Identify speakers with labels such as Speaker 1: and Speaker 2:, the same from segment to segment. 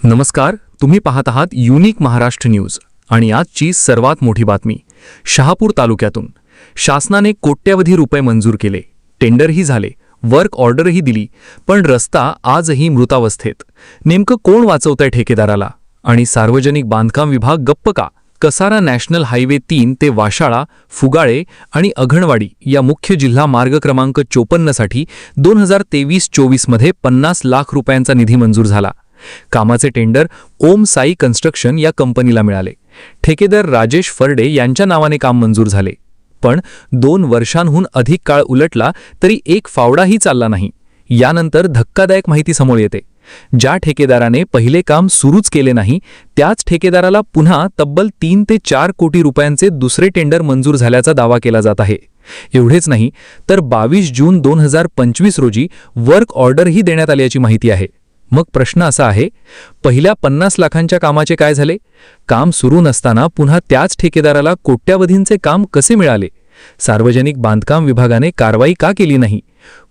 Speaker 1: नमस्कार, तुम्ही पाहत आहात युनिक महाराष्ट्र न्यूज आणि आजची सर्वात मोठी बातमी शहापूर तालुक्यातून शासनाने कोट्यवधी रुपये मंजूर केले, टेंडरही झाले, वर्क ऑर्डरही दिली, पण रस्ता आजही मृतावस्थेत. नेमकं कोण वाचवतंय ठेकेदाराला आणि सार्वजनिक बांधकाम विभाग गप्प का? कसारा नॅशनल हायवे 3 ते वाशाळा, फुगाळे आणि अघणवाडी या मुख्य जिल्हा मार्ग क्रमांक 54 साठी 2023-24 मध्ये 50 लाख रुपयांचा निधी मंजूर झाला. कामाचे टेंडर ओम साई कन्स्ट्रक्शन या कंपनीला मिळाले. ठेकेदार राजेश फरडे यांच्या नावाने काम मंजूर झाले. पण 2 वर्षांहून अधिक काळ उलटला तरी एक फावडाही चालला नाही. यानंतर धक्कादायक माहिती समोर येते. ज्या ठेकेदाराने पहिले काम सुरूच केले नाही, त्याच ठेकेदाराला पुन्हा तब्बल 3 ते 4 कोटी रुपयांचे दुसरे टेंडर मंजूर झाल्याचा दावा केला जात आहे. एवढेच नाही तर 22 जून 2025 रोजी वर्क ऑर्डरही देण्यात आल्याची माहिती आहे. मग प्रश्न असा आहे, पहिल्या 50 लाखांच्या कामाचे काय झाले? काम सुरू नसताना पुन्हा त्याच ठेकेदाराला कोट्यवधींचे काम कसे मिळाले? सार्वजनिक बांधकाम विभागाने कारवाई का केली नाही?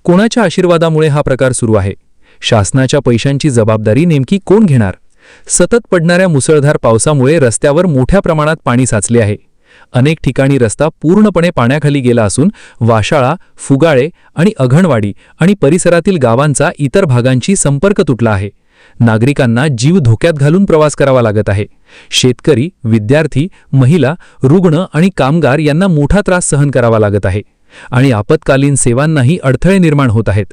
Speaker 1: कोणाच्या आशीर्वादामुळे हा प्रकार सुरू आहे? शासनाच्या पैशांची जबाबदारी नेमकी कोण घेणार? सतत पडणाऱ्या मुसळधार पावसामुळे रस्त्यावर मोठ्या प्रमाणात पाणी साचले आहे. अनेक ठिकाणी रस्ता पूर्णपणे पाण्याखाली गेला असून वाशाळा, फुगाळे आणि अघणवाडी आणि परिसरातील गावांचा इतर भागांशी संपर्क तुटला आहे. नागरिकांना जीव धोक्यात घालून प्रवास करावा लागत आहे. शेतकरी, विद्यार्थी, महिला, रुग्ण आणि कामगार यांना मोठा त्रास सहन करावा लागत आहे आणि आपत्कालीन सेवांनाही अडथळे निर्माण होत आहेत.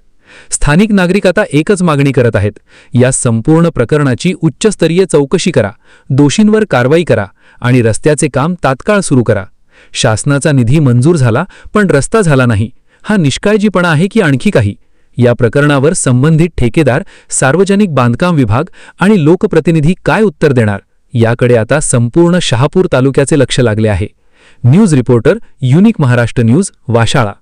Speaker 1: स्थानिक नागरिक आता एकच मागणी करत आहेत, या संपूर्ण प्रकरणाची उच्चस्तरीय चौकशी करा, दोषींवर कारवाई करा आणि रस्त्याचे काम तात्काळ सुरू करा. शासनाचा निधी मंजूर झाला पण रस्ता झाला नाही, हा निष्काळजीपणा आहे की आणखी काही? या प्रकरणावर संबंधित ठेकेदार, सार्वजनिक बांधकाम विभाग आणि लोकप्रतिनिधी काय उत्तर देणार, याकडे आता संपूर्ण शहापूर तालुक्याचे लक्ष लागले आहे. News reporter, unique Maharashtra news, Washala.